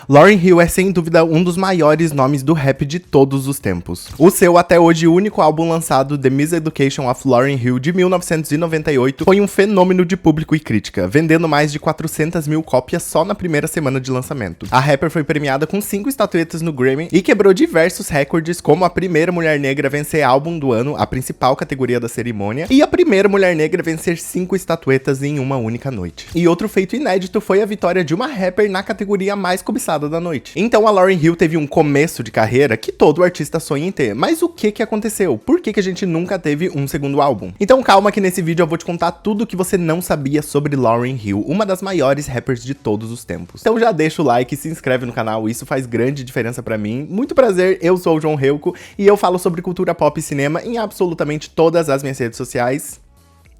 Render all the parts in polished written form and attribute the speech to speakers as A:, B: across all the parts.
A: Lauryn Hill é sem dúvida um dos maiores nomes do rap de todos os tempos. O seu até hoje único álbum lançado, The Miseducation of Lauryn Hill, de 1998, foi um fenômeno de público e crítica, vendendo mais de 400 mil cópias só na primeira semana de lançamento. A rapper foi premiada com 5 estatuetas no Grammy e quebrou diversos recordes, como a primeira mulher negra a vencer álbum do ano, a principal categoria da cerimônia, e a primeira mulher negra a vencer 5 estatuetas em uma única noite. E outro feito inédito foi a vitória de uma rapper na categoria mais cobiçada da noite. Então a Lauryn Hill teve um começo de carreira que todo artista sonha em ter. Mas o que aconteceu? Por que a gente nunca teve um segundo álbum? Então calma que nesse vídeo eu vou te contar tudo o que você não sabia sobre Lauryn Hill, uma das maiores rappers de todos os tempos. Então já deixa o like e se inscreve no canal, isso faz grande diferença pra mim. Muito prazer, eu sou o João Reuco e eu falo sobre cultura pop e cinema em absolutamente todas as minhas redes sociais.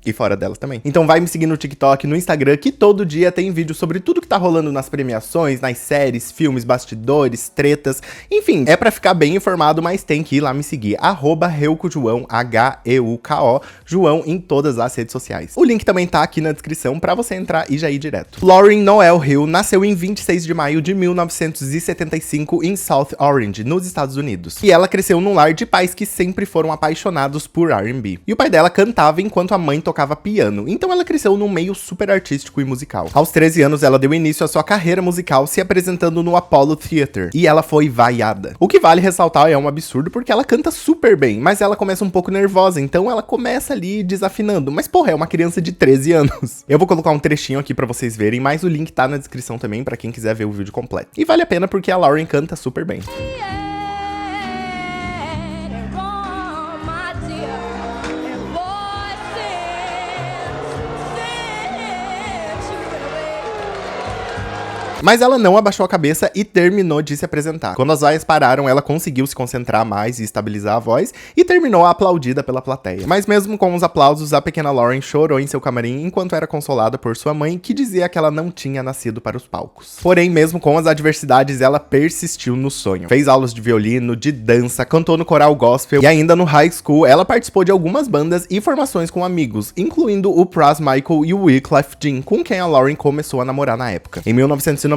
A: E fora delas também. Então vai me seguir no TikTok, no Instagram, que todo dia tem vídeo sobre tudo que tá rolando nas premiações, nas séries, filmes, bastidores, tretas. Enfim, é pra ficar bem informado, mas tem que ir lá me seguir. @ReucoJoão, H-E-U-K-O, João em todas as redes sociais. O link também tá aqui na descrição pra você entrar e já ir direto. Lauryn Noel Hill nasceu em 26 de maio de 1975 em South Orange, nos Estados Unidos. E ela cresceu num lar de pais que sempre foram apaixonados por R&B. E o pai dela cantava enquanto a mãe tocava piano, então ela cresceu num meio super artístico e musical. Aos 13 anos, ela deu início à sua carreira musical se apresentando no Apollo Theater, e ela foi vaiada. O que vale ressaltar é um absurdo porque ela canta super bem, mas ela começa um pouco nervosa, então ela começa ali desafinando, mas porra, é uma criança de 13 anos. Eu vou colocar um trechinho aqui pra vocês verem, mas o link tá na descrição também pra quem quiser ver o vídeo completo. E vale a pena porque a Lauryn canta super bem. Mas ela não abaixou a cabeça e terminou de se apresentar. Quando as vaias pararam, ela conseguiu se concentrar mais e estabilizar a voz e terminou aplaudida pela plateia. Mas mesmo com os aplausos, a pequena Lauryn chorou em seu camarim enquanto era consolada por sua mãe, que dizia que ela não tinha nascido para os palcos. Porém, mesmo com as adversidades, ela persistiu no sonho. Fez aulas de violino, de dança, cantou no coral gospel e ainda no high school ela participou de algumas bandas e formações com amigos, incluindo o Pras Michael e o Wyclef Jean, com quem a Lauryn começou a namorar na época. Em 1993,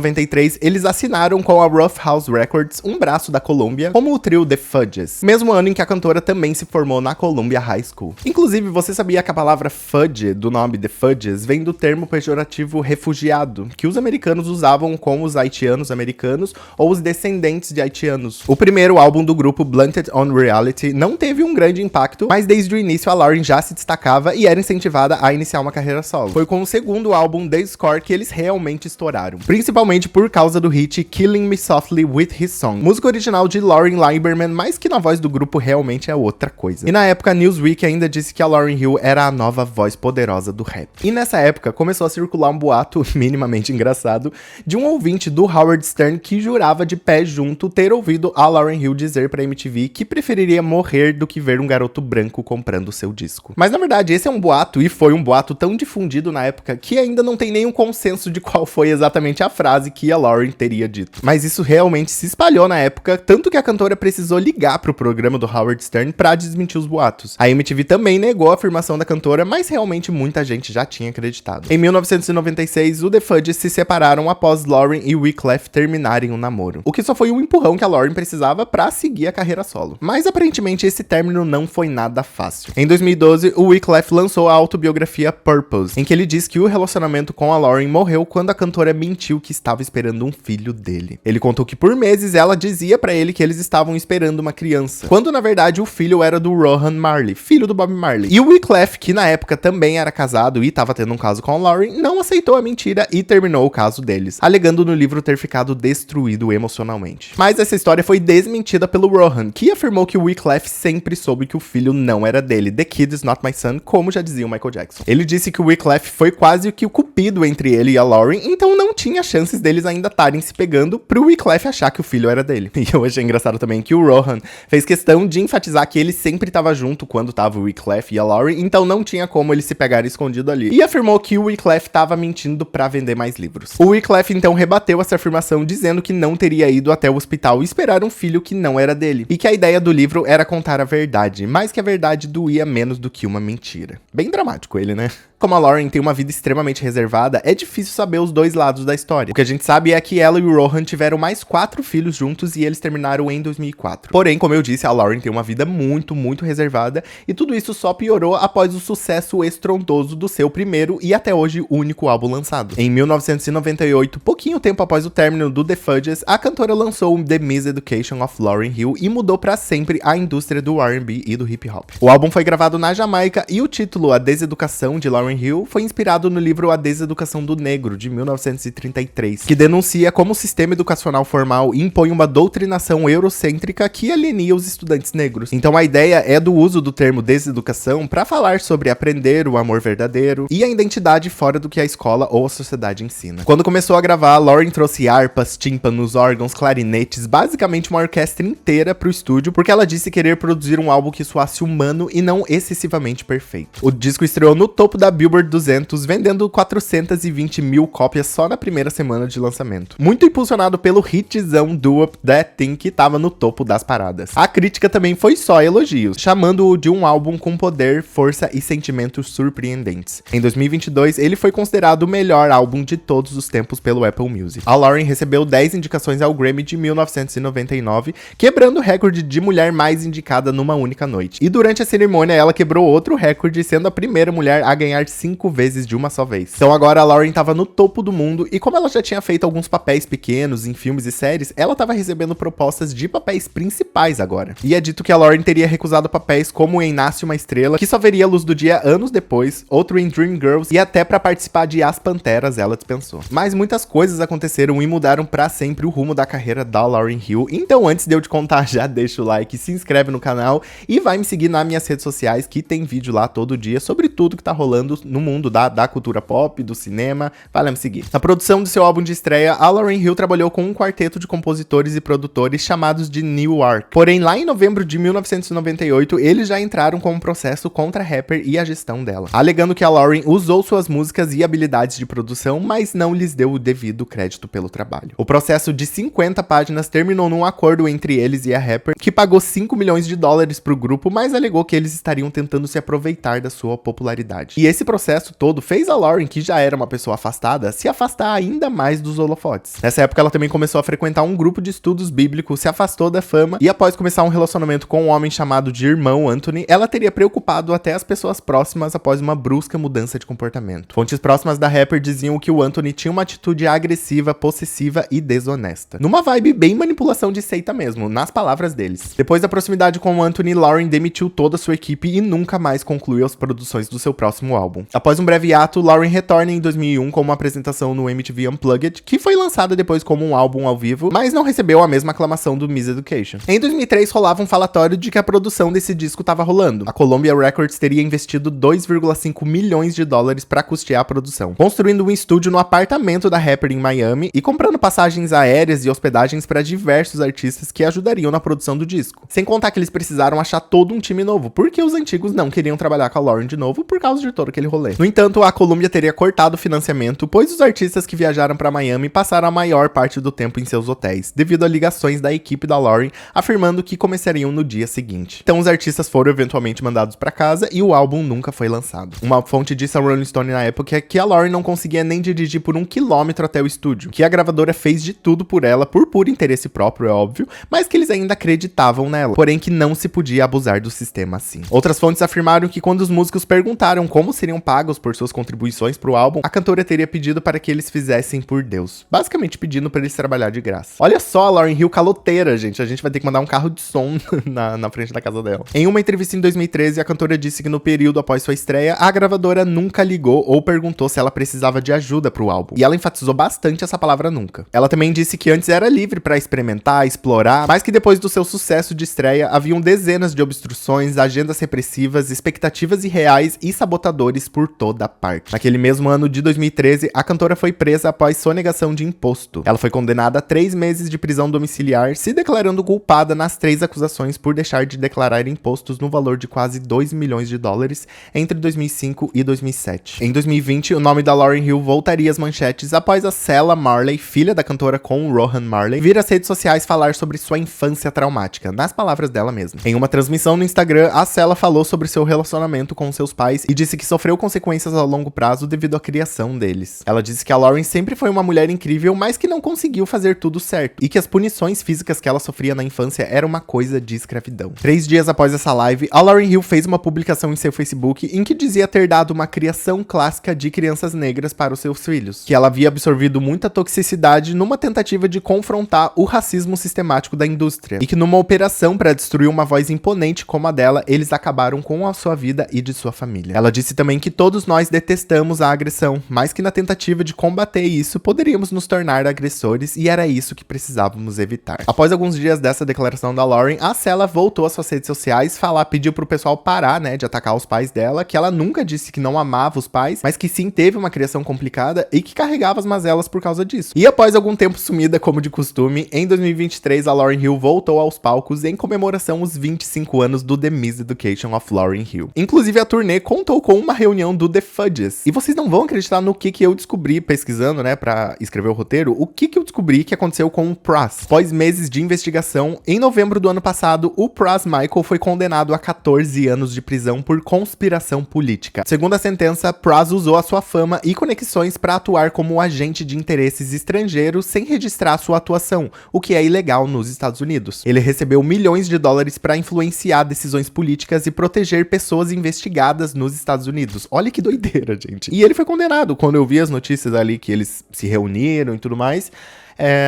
A: eles assinaram com a Rough House Records, um braço da Columbia, como o trio The Fudges, mesmo ano em que a cantora também se formou na Columbia High School. Inclusive, você sabia que a palavra fudge, do nome The Fudges, vem do termo pejorativo refugiado, que os americanos usavam com os haitianos americanos ou os descendentes de haitianos. O primeiro álbum do grupo, Blunted on Reality, não teve um grande impacto, mas desde o início a Lauryn já se destacava e era incentivada a iniciar uma carreira solo. Foi com o segundo álbum, The Score, que eles realmente estouraram, principalmente por causa do hit Killing Me Softly with His Song, música original de Lauren Lieberman, mas que na voz do grupo realmente é outra coisa. E na época, Newsweek ainda disse que a Lauryn Hill era a nova voz poderosa do rap. E nessa época, começou a circular um boato, minimamente engraçado, de um ouvinte do Howard Stern que jurava de pé junto ter ouvido a Lauryn Hill dizer pra MTV que preferiria morrer do que ver um garoto branco comprando seu disco. Mas na verdade, esse é um boato, e foi um boato tão difundido na época que ainda não tem nenhum consenso de qual foi exatamente a frase que a Lauryn teria dito. Mas isso realmente se espalhou na época, tanto que a cantora precisou ligar pro programa do Howard Stern pra desmentir os boatos. A MTV também negou a afirmação da cantora, mas realmente muita gente já tinha acreditado. Em 1996, o The Fudges se separaram após Lauryn e Wyclef terminarem um namoro, o que só foi um empurrão que a Lauryn precisava pra seguir a carreira solo. Mas aparentemente esse término não foi nada fácil. Em 2012, o Wyclef lançou a autobiografia Purpose, em que ele diz que o relacionamento com a Lauryn morreu quando a cantora mentiu que estava esperando um filho dele. Ele contou que por meses ela dizia pra ele que eles estavam esperando uma criança, quando na verdade o filho era do Rohan Marley, filho do Bob Marley. E o Wyclef, que na época também era casado e tava tendo um caso com a Lauryn, não aceitou a mentira e terminou o caso deles, alegando no livro ter ficado destruído emocionalmente. Mas essa história foi desmentida pelo Rohan, que afirmou que o Wyclef sempre soube que o filho não era dele. The kid is not my son, como já dizia o Michael Jackson. Ele disse que o Wyclef foi quase que o cupido entre ele e a Lauryn, então não tinha chances deles ainda estarem se pegando pro Wyclef achar que o filho era dele. E eu achei engraçado também que o Rohan fez questão de enfatizar que ele sempre estava junto quando tava o Wyclef e a Lauryn, então não tinha como ele se pegar escondido ali. E afirmou que o Wyclef estava mentindo pra vender mais livros. O Wyclef então rebateu essa afirmação dizendo que não teria ido até o hospital e esperar um filho que não era dele, e que a ideia do livro era contar a verdade, mas que a verdade doía menos do que uma mentira. Bem dramático ele, né? Como a Lauren tem uma vida extremamente reservada, é difícil saber os dois lados da história. O que a gente sabe é que ela e o Rohan tiveram mais 4 filhos juntos e eles terminaram em 2004. Porém, como eu disse, a Lauren tem uma vida muito reservada e tudo isso só piorou após o sucesso estrondoso do seu primeiro e até hoje único álbum lançado. Em 1998, pouquinho tempo após o término do The Fudges, a cantora lançou o The Miseducation of Lauryn Hill e mudou pra sempre a indústria do R&B e do hip hop. O álbum foi gravado na Jamaica e o título A Deseducação de Lauryn Hill foi inspirado no livro A Deseducação do Negro, de 1933, que denuncia como o sistema educacional formal impõe uma doutrinação eurocêntrica que alienia os estudantes negros. Então a ideia é do uso do termo deseducação para falar sobre aprender o amor verdadeiro e a identidade fora do que a escola ou a sociedade ensina. Quando começou a gravar, Lauren trouxe harpas, tímpanos, órgãos, clarinetes, basicamente uma orquestra inteira pro estúdio, porque ela disse querer produzir um álbum que soasse humano e não excessivamente perfeito. O disco estreou no topo da Billboard 200, vendendo 420 mil cópias só na primeira semana de lançamento. Muito impulsionado pelo hitzão Do Up That Thing, que tava no topo das paradas. A crítica também foi só elogios, chamando-o de um álbum com poder, força e sentimentos surpreendentes. Em 2022, ele foi considerado o melhor álbum de todos os tempos pelo Apple Music. A Lauren recebeu 10 indicações ao Grammy de 1999, quebrando o recorde de mulher mais indicada numa única noite. E durante a cerimônia, ela quebrou outro recorde, sendo a primeira mulher a ganhar 5 vezes de uma só vez. Então agora a Lauren tava no topo do mundo, e como ela já tinha feito alguns papéis pequenos em filmes e séries, ela tava recebendo propostas de papéis principais agora. E é dito que a Lauren teria recusado papéis como em Nasce uma Estrela, que só veria a luz do dia anos depois, outro em Dreamgirls, e até pra participar de As Panteras ela dispensou. Mas muitas coisas aconteceram e mudaram pra sempre o rumo da carreira da Lauryn Hill, então antes de eu te contar, já deixa o like, se inscreve no canal e vai me seguir nas minhas redes sociais, que tem vídeo lá todo dia sobre tudo que tá rolando no mundo da cultura pop, do cinema, vai lá me seguir. Na produção do seu álbum de estreia, a Lauryn Hill trabalhou com um quarteto de compositores e produtores chamados de New Ark. Porém, lá em novembro de 1998, eles já entraram com um processo contra a rapper e a gestão dela, alegando que a Lauren usou suas músicas e habilidades de produção, mas não lhes deu o devido crédito pelo trabalho. O processo de 50 páginas terminou num acordo entre eles e a rapper, que pagou 5 milhões de dólares pro grupo, mas alegou que eles estariam tentando se aproveitar da sua popularidade. E esse processo todo fez a Lauren, que já era uma pessoa afastada, se afastar ainda mais dos holofotes. Nessa época, ela também começou a frequentar um grupo de estudos bíblicos, se afastou da fama, e após começar um relacionamento com um homem chamado de irmão Anthony, ela teria preocupado até as pessoas próximas após uma brusca mudança de comportamento. Fontes próximas da rapper diziam que o Anthony tinha uma atitude agressiva, possessiva e desonesta. Numa vibe bem manipulação de seita mesmo, nas palavras deles. Depois da proximidade com o Anthony, Lauren demitiu toda a sua equipe e nunca mais concluiu as produções do seu próximo álbum. Após um breve ato, Lauren retorna em 2001 com uma apresentação no MTV Unplugged, que foi lançada depois como um álbum ao vivo, mas não recebeu a mesma aclamação do Miseducation. Em 2003, rolava um falatório de que a produção desse disco tava rolando. A Columbia Records teria investido 2,5 milhões de dólares para custear a produção, construindo um estúdio no apartamento da rapper em Miami e comprando passagens aéreas e hospedagens para diversos artistas que ajudariam na produção do disco. Sem contar que eles precisaram achar todo um time novo, porque os antigos não queriam trabalhar com a Lauren de novo por causa de todo aquele rolê. No entanto, a Columbia teria cortado o financiamento, pois os artistas que viajaram para Miami passaram a maior parte do tempo em seus hotéis, devido a ligações da equipe da Lauren afirmando que começariam no dia seguinte. Então os artistas foram eventualmente mandados para casa e o álbum nunca foi lançado. Uma fonte disse a Rolling Stone na época que a Lauren não conseguia nem dirigir por 1 quilômetro até o estúdio, que a gravadora fez de tudo por ela, por puro interesse próprio, é óbvio, mas que eles ainda acreditavam nela, porém que não se podia abusar do sistema assim. Outras fontes afirmaram que quando os músicos perguntaram como seriam pagos por suas contribuições pro álbum, a cantora teria pedido para que eles fizessem por Deus, basicamente pedindo para eles trabalhar de graça. Olha só a Lauryn Hill caloteira, gente, a gente vai ter que mandar um carro de som na frente da casa dela. Em uma entrevista em 2013, a cantora disse que no período após sua estreia, a gravadora nunca ligou ou perguntou se ela precisava de ajuda pro álbum, e ela enfatizou bastante essa palavra nunca. Ela também disse que antes era livre para experimentar, explorar, mas que depois do seu sucesso de estreia, haviam dezenas de obstruções, agendas repressivas, expectativas irreais e sabotadores por toda parte. Naquele mesmo ano de 2013, a cantora foi presa após sonegação de imposto. Ela foi condenada a 3 meses de prisão domiciliar, se declarando culpada nas 3 acusações por deixar de declarar impostos no valor de quase 2 milhões de dólares entre 2005 e 2007. Em 2020, o nome da Lauryn Hill voltaria às manchetes após a Cella Marley, filha da cantora com o Rohan Marley, vir às redes sociais falar sobre sua infância traumática, nas palavras dela mesma. Em uma transmissão no Instagram, a Cella falou sobre seu relacionamento com seus pais e disse que sofreu sofreu consequências a longo prazo devido à criação deles. Ela disse que a Lauren sempre foi uma mulher incrível, mas que não conseguiu fazer tudo certo, e que as punições físicas que ela sofria na infância era uma coisa de escravidão. 3 dias após essa live, a Lauryn Hill fez uma publicação em seu Facebook em que dizia ter dado uma criação clássica de crianças negras para os seus filhos, que ela havia absorvido muita toxicidade numa tentativa de confrontar o racismo sistemático da indústria, e que numa operação para destruir uma voz imponente como a dela, eles acabaram com a sua vida e de sua família. Ela disse também que todos nós detestamos a agressão, mas que na tentativa de combater isso, poderíamos nos tornar agressores, e era isso que precisávamos evitar. Após alguns dias dessa declaração da Lauren, a Cella voltou às suas redes sociais, pediu pro pessoal parar, né, de atacar os pais dela, que ela nunca disse que não amava os pais, mas que sim teve uma criação complicada e que carregava as mazelas por causa disso. E após algum tempo sumida, como de costume, em 2023 a Lauryn Hill voltou aos palcos em comemoração aos 25 anos do The Miseducation of Lauryn Hill. Inclusive a turnê contou com uma reunião do The Fudges. E vocês não vão acreditar no que eu descobri pesquisando, né, pra escrever o roteiro, o que eu descobri que aconteceu com o Pras. Após meses de investigação, em novembro do ano passado, o Pras Michael foi condenado a 14 anos de prisão por conspiração política. Segundo a sentença, Pras usou a sua fama e conexões para atuar como agente de interesses estrangeiros sem registrar sua atuação, o que é ilegal nos Estados Unidos. Ele recebeu milhões de dólares para influenciar decisões políticas e proteger pessoas investigadas nos Estados Unidos. Olha que doideira, gente. E ele foi condenado. Quando eu vi as notícias ali que eles se reuniram e tudo mais,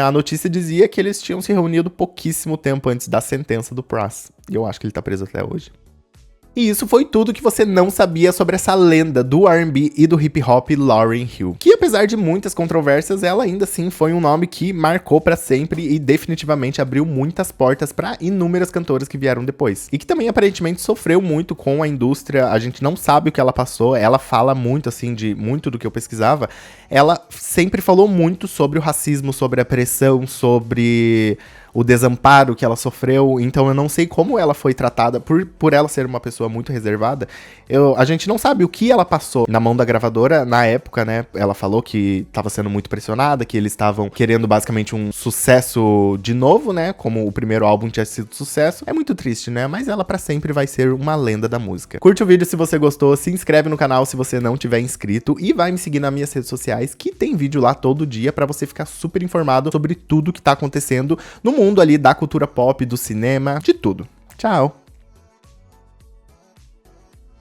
A: a notícia dizia que eles tinham se reunido pouquíssimo tempo antes da sentença do Pras. E eu acho que ele tá preso até hoje. E isso foi tudo que você não sabia sobre essa lenda do R&B e do hip hop Lauryn Hill, que apesar de muitas controvérsias, ela ainda assim foi um nome que marcou pra sempre e definitivamente abriu muitas portas pra inúmeras cantoras que vieram depois. E que também aparentemente sofreu muito com a indústria, a gente não sabe o que ela passou, ela fala muito assim de muito do que eu pesquisava, ela sempre falou muito sobre o racismo, sobre a pressão, sobre o desamparo que ela sofreu, então eu não sei como ela foi tratada, por ela ser uma pessoa muito reservada, a gente não sabe o que ela passou na mão da gravadora na época, né, ela falou que estava sendo muito pressionada, que eles estavam querendo basicamente um sucesso de novo, né, como o primeiro álbum tinha sido sucesso, é muito triste, né, mas ela pra sempre vai ser uma lenda da música. Curte o vídeo se você gostou, se inscreve no canal se você não tiver inscrito e vai me seguir nas minhas redes sociais, que tem vídeo lá todo dia pra você ficar super informado sobre tudo que tá acontecendo no mundo ali da cultura pop, do cinema, de tudo. Tchau!